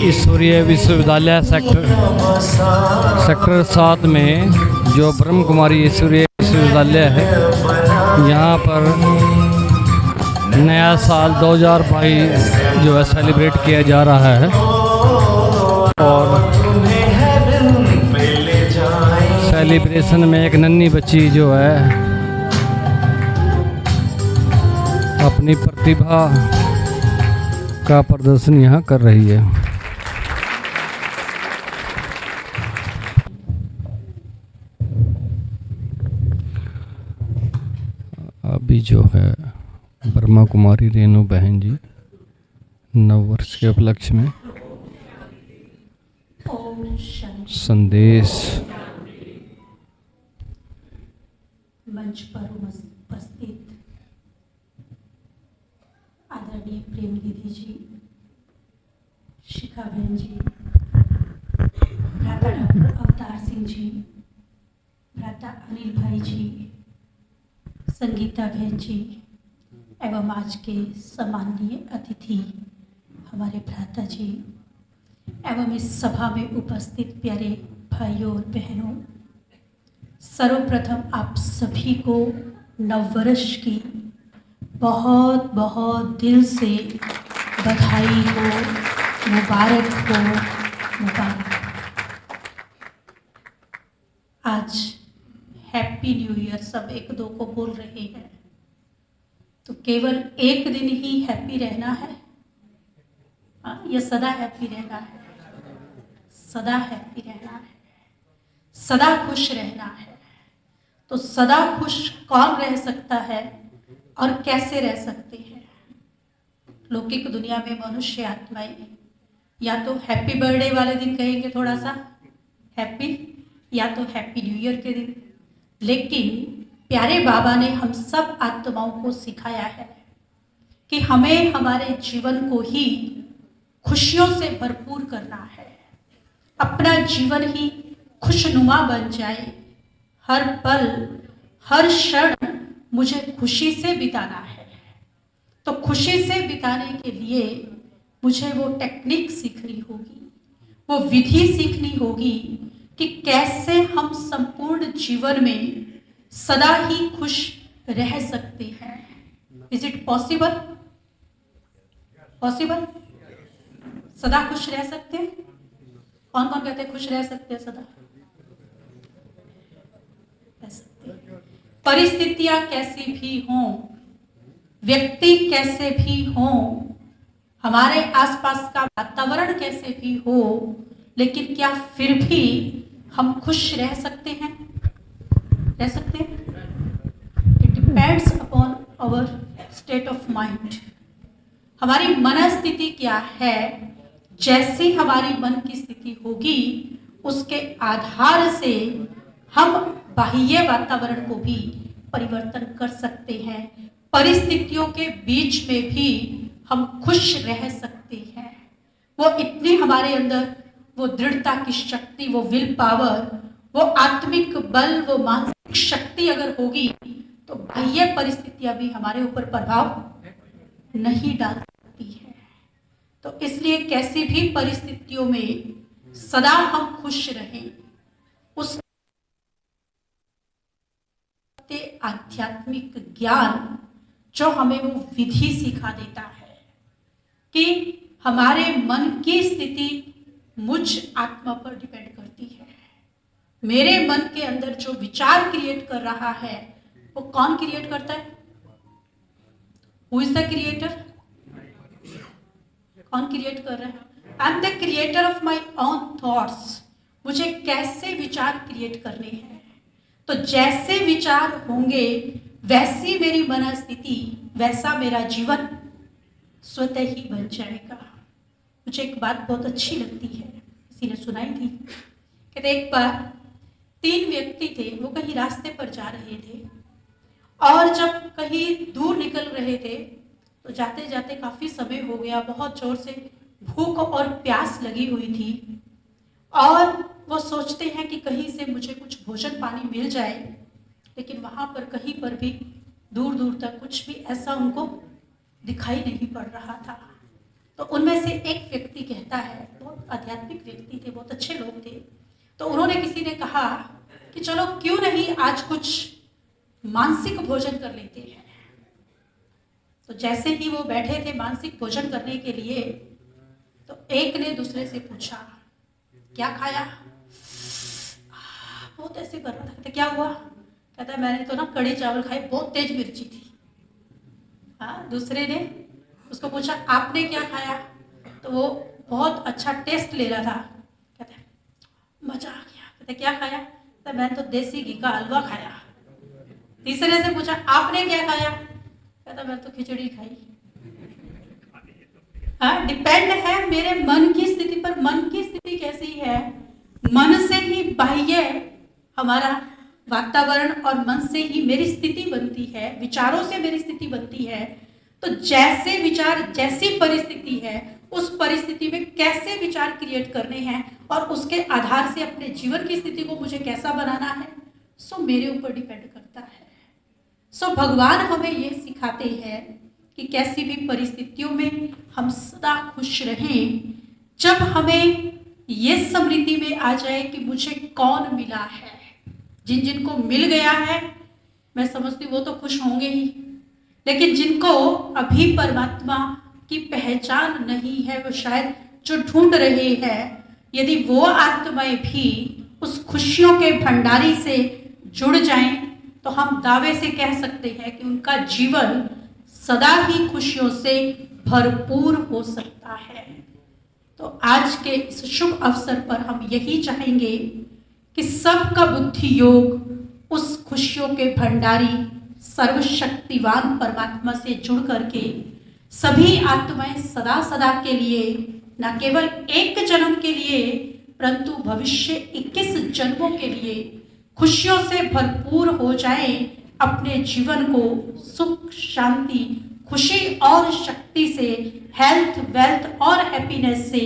ईश्वरीय विश्वविद्यालय सेक्टर 7 में जो ब्रह्म कुमारी ईश्वरीय विश्वविद्यालय है, यहाँ पर नया साल 2022 जो है सेलिब्रेट किया जा रहा है। और सेलिब्रेशन में एक नन्ही बच्ची जो है अपनी प्रतिभा का प्रदर्शन यहाँ कर रही है। अभी जो है ब्रह्मा कुमारी रेणु बहन जी नव वर्ष के उपलक्ष्य में संदेश मंच पर उपस्थित आदरणीय प्रेम दीदी जी, शिखा बहन जी, भ्राता डॉक्टर अवतार सिंह जी, भ्राता अनिल भाई जी, संगीता बहन जी एवं आज के सम्माननीय अतिथि हमारे भ्राता जी एवं इस सभा में उपस्थित प्यारे भाइयों और बहनों, सर्वप्रथम आप सभी को नववर्ष की बहुत बहुत दिल से बधाई हो, मुबारक हो, मुबारक। आज हैप्पी न्यू ईयर सब एक दो को बोल रहे हैं, तो केवल एक दिन ही हैप्पी रहना है या सदा हैप्पी रहना है? सदा हैप्पी रहना है, सदा खुश रहना है। तो सदा खुश कौन रह सकता है और कैसे रह सकते हैं? लौकिक दुनिया में मनुष्य आत्माएं या तो हैप्पी बर्थडे वाले दिन कहेंगे थोड़ा सा हैप्पी, या तो हैप्पी न्यू ईयर के दिन। लेकिन प्यारे बाबा ने हम सब आत्माओं को सिखाया है कि हमें हमारे जीवन को ही खुशियों से भरपूर करना है, अपना जीवन ही खुशनुमा बन जाए। हर पल हर क्षण मुझे खुशी से बिताना है। तो खुशी से बिताने के लिए मुझे वो टेक्निक सीखनी होगी, वो विधि सीखनी होगी कि कैसे हम संपूर्ण जीवन में सदा ही खुश रह सकते हैं। Is it possible? पॉसिबल? सदा खुश रह सकते हैं? कौन कौन कहते हैं खुश रह सकते हैं सदा? परिस्थितियां कैसी भी हों, व्यक्ति कैसे भी हों, हमारे आसपास का वातावरण कैसे भी हो, लेकिन क्या फिर भी हम खुश रह सकते हैं? रह सकते हैं? It depends upon our state of mind. हमारी मनस्थिति क्या है? जैसी हमारी मन की स्थिति होगी उसके आधार से हम बाह्य वातावरण को भी परिवर्तन कर सकते हैं। परिस्थितियों के बीच में भी हम खुश रह सकते हैं। वो इतनी हमारे अंदर वो दृढ़ता की शक्ति, वो विल पावर, वो आत्मिक बल, वो मानसिक शक्ति अगर होगी तो बाह्य परिस्थितियां भी हमारे ऊपर प्रभाव नहीं डाल सकती है। तो इसलिए कैसी भी परिस्थितियों में सदा हम खुश रहें। उस आध्यात्मिक ज्ञान जो हमें वो विधि सिखा देता है कि हमारे मन की स्थिति मुझ आत्मा पर डिपेंड करती है। मेरे मन के अंदर जो विचार क्रिएट कर रहा है वो कौन क्रिएट करता है? Who is the creator? कौन क्रिएट कर रहा है? I am the creator of my own thoughts. मुझे कैसे विचार क्रिएट करने हैं, तो जैसे विचार होंगे वैसी मेरी मनस्थिति, वैसा मेरा जीवन स्वतः ही बन जाएगा। मुझे एक बात बहुत अच्छी लगती है, किसी ने सुनाई थी। कहते एक बार 3 व्यक्ति थे, वो कहीं रास्ते पर जा रहे थे और जब कहीं दूर निकल रहे थे तो जाते जाते काफी समय हो गया, बहुत जोर से भूख और प्यास लगी हुई थी और वो सोचते हैं कि कहीं से मुझे कुछ भोजन पानी मिल जाए, लेकिन वहां पर कहीं पर भी दूर दूर तक कुछ भी ऐसा उनको दिखाई नहीं पड़ रहा था। तो तो उनमें से एक व्यक्ति कहता है, बहुत आध्यात्मिक व्यक्ति थे, बहुत अच्छे लोग थे, तो उन्होंने किसी ने कहा कि चलो क्यों नहीं आज कुछ मानसिक भोजन कर लेते हैं। तो जैसे ही वो बैठे थे मानसिक भोजन करने के लिए, तो एक ने दूसरे से पूछा क्या खाया। बहुत ऐसे कर रहा था, कहते क्या हुआ, कहता मैंने तो ना कड़ी चावल खाए, बहुत तेज मिर्ची थी। हाँ, दूसरे ने उसको पूछा आपने क्या खाया, तो वो बहुत अच्छा टेस्ट ले रहा था, कहते मजा आ गया। कहते क्या खाया, तो मैंने तो देसी घी का हलवा खाया। तीसरे से पूछा आपने क्या खाया, कहता मैंने तो खिचड़ी खाई। हाँ, डिपेंड है मेरे मन की स्थिति पर। मन की स्थिति कैसी है, मन से ही बाह्य हमारा वातावरण और मन से ही मेरी स्थिति बनती है, विचारों से मेरी स्थिति बनती है। तो जैसे विचार जैसी परिस्थिति है, उस परिस्थिति में कैसे विचार क्रिएट करने हैं और उसके आधार से अपने जीवन की स्थिति को मुझे कैसा बनाना है, सो मेरे ऊपर डिपेंड करता है। सो भगवान हमें ये सिखाते हैं कि कैसी भी परिस्थितियों में हम सदा खुश रहें। जब हमें ये स्मृति में आ जाए कि मुझे कौन मिला है, जिन जिनको मिल गया है मैं समझती वो तो खुश होंगे ही, लेकिन जिनको अभी परमात्मा की पहचान नहीं है, वो शायद जो ढूंढ रहे हैं, यदि वो आत्माएं भी उस खुशियों के भंडारी से जुड़ जाएं, तो हम दावे से कह सकते हैं कि उनका जीवन सदा ही खुशियों से भरपूर हो सकता है। तो आज के इस शुभ अवसर पर हम यही चाहेंगे कि सबका बुद्धि योग उस खुशियों के भंडारी सर्वशक्तिवान परमात्मा से जुड़ करके सभी आत्माएं सदा सदा के लिए, न केवल एक जन्म के लिए परंतु भविष्य 21 जन्मों के लिए खुशियों से भरपूर हो जाए, अपने जीवन को सुख शांति खुशी और शक्ति से, हेल्थ वेल्थ और हैप्पीनेस से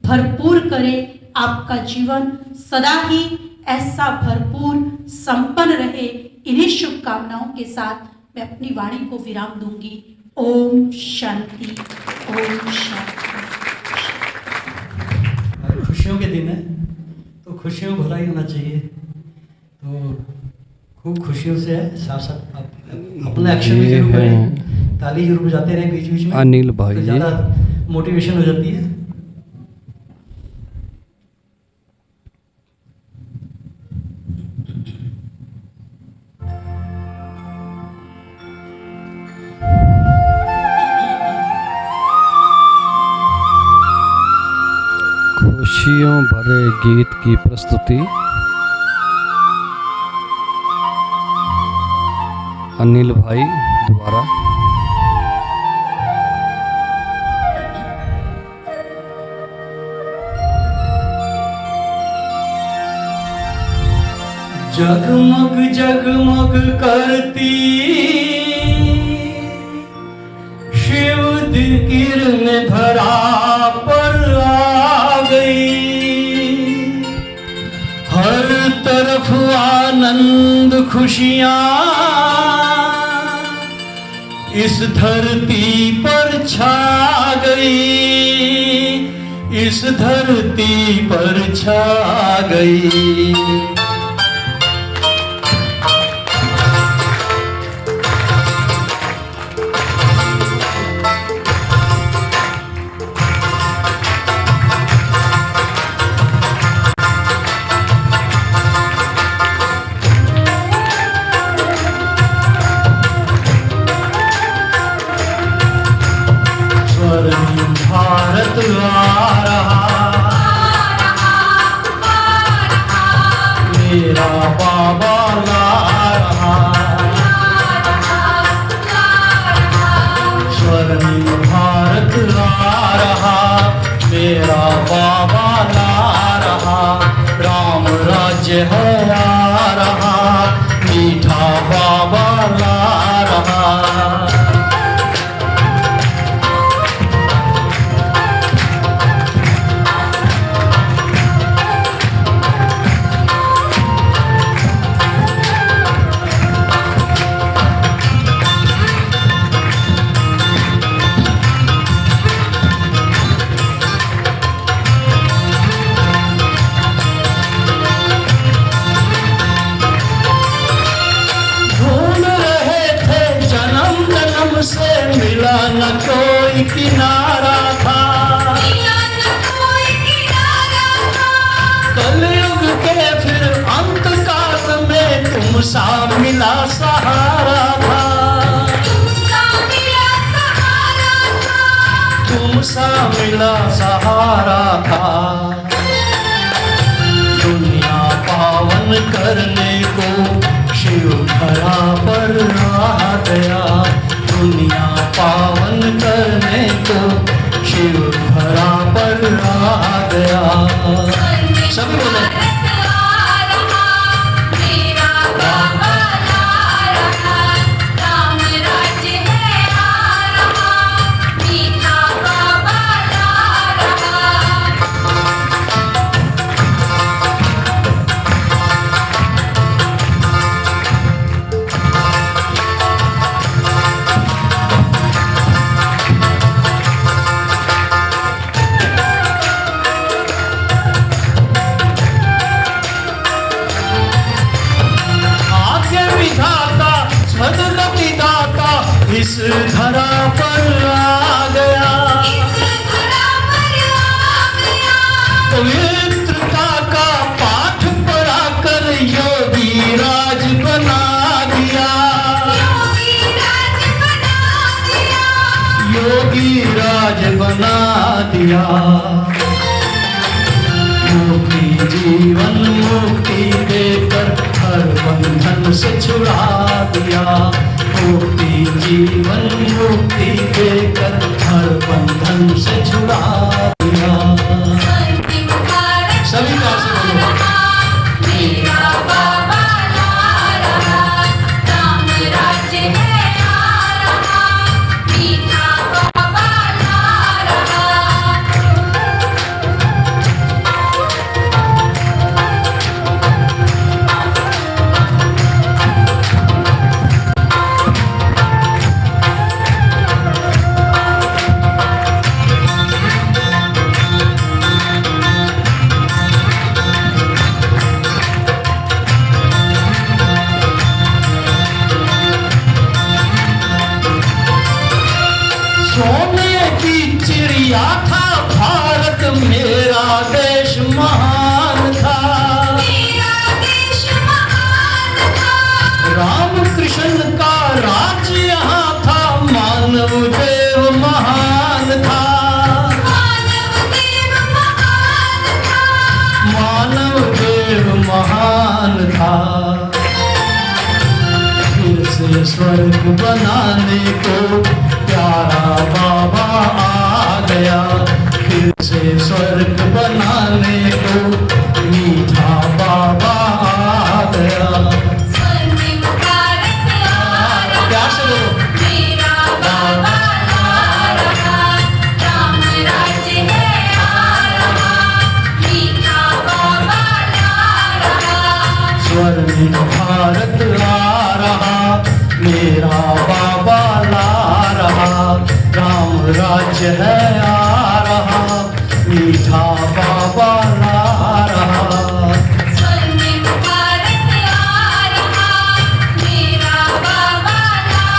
भरपूर करे। आपका जीवन सदा ही ऐसा भरपूर संपन्न रहे। इन्हीं शुभकामनाओं के साथ मैं अपनी वाणी को विराम दूंगी। ओम शांति, ओम शांति। खुशियों के दिन है तो खुशियों भरा ही होना चाहिए, तो खूब खुशियों से है। साथ साथ आप अपना एक्शन भी जरूर करें, ताली जरूर बजाते रहें बीच बीच में, अनिल भाई तो ज़्यादा मोटिवेशन हो जाती है। खुशियों भरे गीत की प्रस्तुति अनिल भाई द्वारा। जगमग जगमग करती शिव किरण धरा पर आ गई, हर तरफ आनंद खुशियाँ इस धरती पर छा गई, इस धरती पर छा गई। भारत आ रहा, मेरा बाबा ला रहा, स्वर्णिम भारत आ रहा, मेरा बाबा ला रहा, राम राज्य है आ रहा, मीठा बाबा ला रहा। तुमसा मिला सहारा था, तुमसा मिला सहारा था। दुनिया पावन करने को शिव धरा पर आ गया, दुनिया पावन करने को शिव धरा पर आ गया। सभी बोले इस धरा पर आ गया, पवित्रता का पाठ पढ़ाकर योगी राज बना दिया, योगी राज बना दिया। मुक्ति जीवन मुक्ति देकर हर बंधन से छुड़ा दिया, मुक्ति जीवन मुक्ति देकर हर बंधन से छुड़ा दिया। सभी का से बोलो मेरा बाबा ला रहा, राम राज्य है आ रहा, मीठा बाबा ला रहा। सोने की चिड़िया था भारत, मेरा देश महान था, मेरा देश महान था। राम कृष्ण का राज्य यहाँ था, मानव देव महान था, मानव देव महान था, मानव देव महान था। फिर से स्वर्ग बनाने को प्यारा बाबा आ गया, फिर से स्वर्ग बनाने को मीठा बाबा आ गया। स्वर्ग भारत आ रहा, प्यार से बोलो मेरा बाबा ला रहा, राम राज्य है आ रहा, मीठा बाबा ला रहा। स्वर्ग भारत आ रहा, मेरा बाबा ला रहा, राम राज्य है आ रहा, मीठा बाबा ला रहा। स्वर्ग भारत आ रहा, मेरा बाबा ला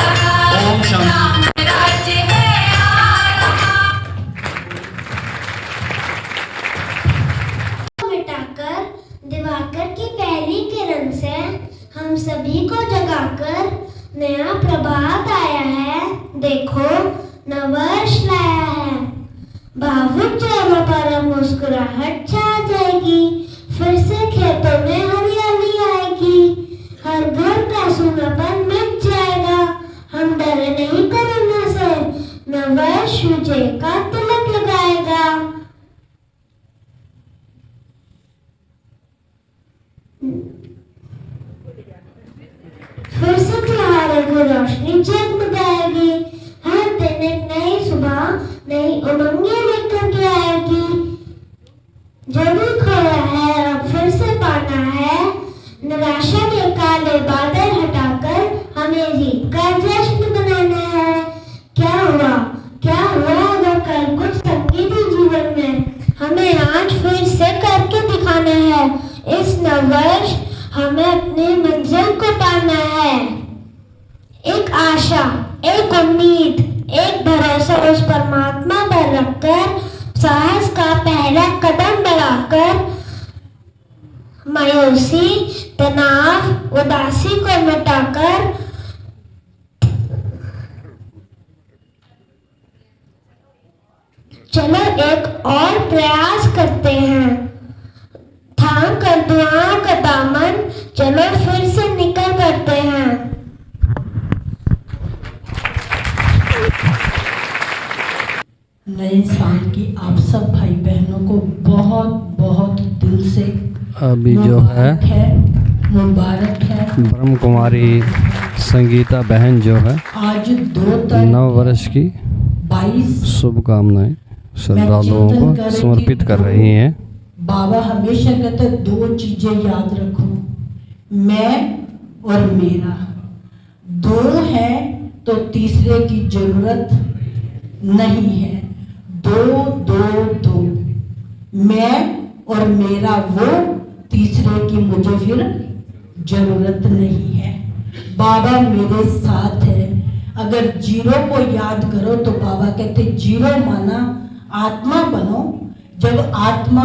रहा, ओम शांति। राम राज्य है आ रहा। मिटाकर दिवाकर की पहली किरण से हम सभी को जगाकर नया प्रभात आया है, देखो नववर्ष लाया है। भावुक चेहरों पर मुस्कुराहट छा जाएगी, फिर से खेतों में हरियाली आएगी, हर घर का सूनापन मिट जाएगा। हम डरे नहीं कोरोना से, नववर्ष विजय का तिलक लगाएगा। फिर से त्योहारों की रोशनी जगमगाएगी, हर दिन एक नई सुबह नई उमंगें लेकर के आएगी। जो भी खोया है अब फिर से पाना है, निराशा के काले बादल हटाकर हमें जीत का जश्न मनाना है। क्या हुआ अगर कल कुछ संगीत जीवन में हमें आज फिर से करके दिखाना है। इस नववर्ष हमें अपनी मंजिल को पाना है। एक आशा, एक उम्मीद, एक भरोसा उस परमात्मा पर रखकर, साहस का पहला कदम बढ़ाकर मायूसी तनाव उदासी को मिटाकर चलो एक और प्रयास करते हैं। थाम कर दुआओं का दामन चलो फिर से निकल करते हैं। नए साल की आप सब भाई बहनों को बहुत बहुत दिल से अभी जो है मुबारक है। ब्रह्म कुमारी संगीता बहन जो है आज 2 9 वर्ष की 22 शुभकामनाएं श्रद्धालुओं को समर्पित कर रही हैं। बाबा हमेशा कहते 2 चीजें याद रखो, मैं और मेरा। 2 है तो तीसरे की जरूरत नहीं है। 2 2 2 मैं और मेरा, वो तीसरे की मुझे फिर जरूरत नहीं है। बाबा मेरे साथ है। अगर 0 को याद करो तो बाबा कहते 0 माना आत्मा बनो। जब आत्मा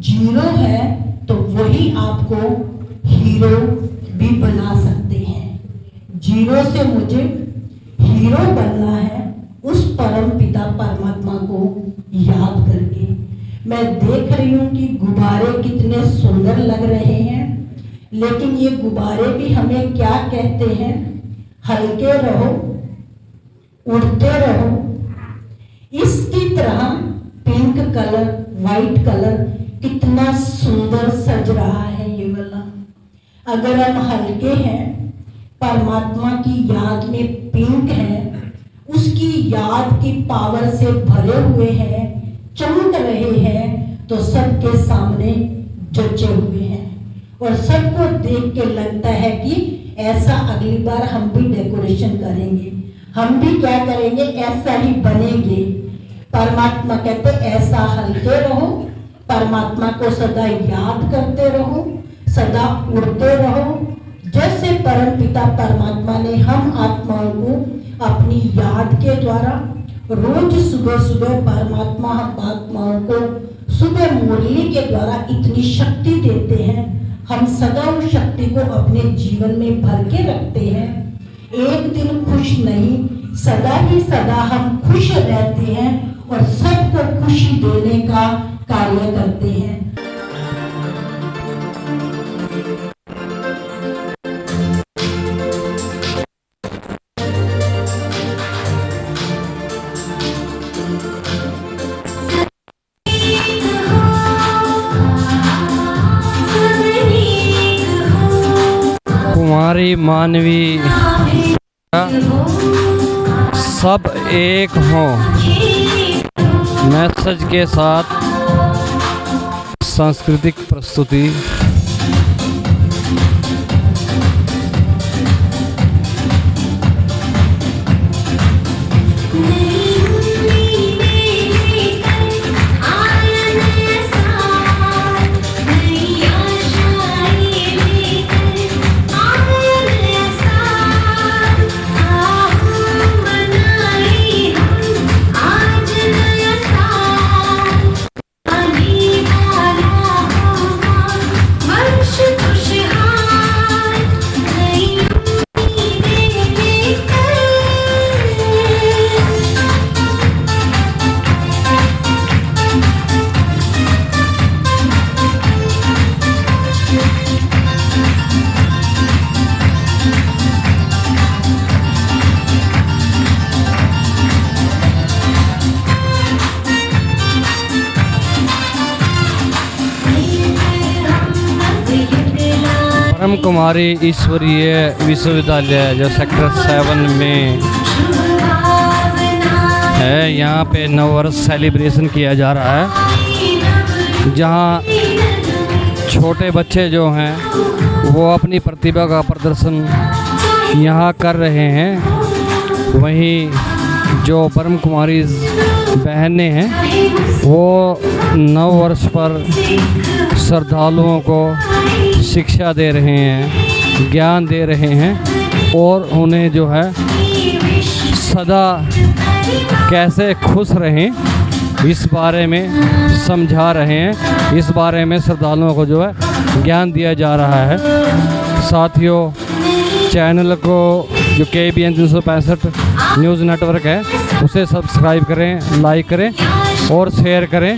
0 है तो वही आपको हीरो भी बना सकते हैं। 0 से मुझे हीरो बनना है, उस परम पिता परमात्मा को याद करके। मैं देख रही हूँ कि गुब्बारे कितने सुंदर लग रहे हैं, लेकिन ये गुब्बारे भी हमें क्या कहते हैं? हल्के रहो, उड़ते रहो। इसकी तरह पिंक कलर, वाइट कलर कितना सुंदर सज रहा है ये वाला। अगर हम हल्के हैं, परमात्मा की याद में पिंक है, उसकी याद की पावर से भरे हुए हैं, चमक रहे हैं, तो सबके सामने जचे हुए हैं और सबको देख के लगता है कि ऐसा अगली बार हम भी डेकोरेशन करेंगे, हम भी क्या करेंगे, ऐसा ही बनेंगे। परमात्मा कहते ऐसा हल्के रहो, परमात्मा को सदा याद करते रहो, सदा उड़ते रहो। जैसे परम पिता परमात्मा ने हम आत्माओं को अपनी याद के द्वारा रोज सुबह सुबह परमात्मा हम आत्माओं को सुबह मुरली के द्वारा इतनी शक्ति देते हैं, हम सदा उस शक्ति को अपने जीवन में भर के रखते हैं। एक दिन खुश नहीं, सदा ही सदा हम खुश रहते हैं और सबको खुशी देने का कार्य करते हैं। कुमारी मानवी सब एक हों मैसेज के साथ सांस्कृतिक प्रस्तुति। ब्रह्म कुमारी ईश्वरीय विश्वविद्यालय जो सेक्टर 7 में है, यहाँ पे नव वर्ष सेलिब्रेशन किया जा रहा है, जहाँ छोटे बच्चे जो हैं वो अपनी प्रतिभा का प्रदर्शन यहाँ कर रहे हैं। वहीं जो ब्रह्म कुमारी बहनें हैं वो नव वर्ष पर श्रद्धालुओं को शिक्षा दे रहे हैं, ज्ञान दे रहे हैं और उन्हें जो है सदा कैसे खुश रहें इस बारे में समझा रहे हैं, इस बारे में श्रद्धालुओं को जो है ज्ञान दिया जा रहा है। साथियों, चैनल को जो KBN 365 न्यूज़ नेटवर्क है उसे सब्सक्राइब करें, लाइक करें और शेयर करें।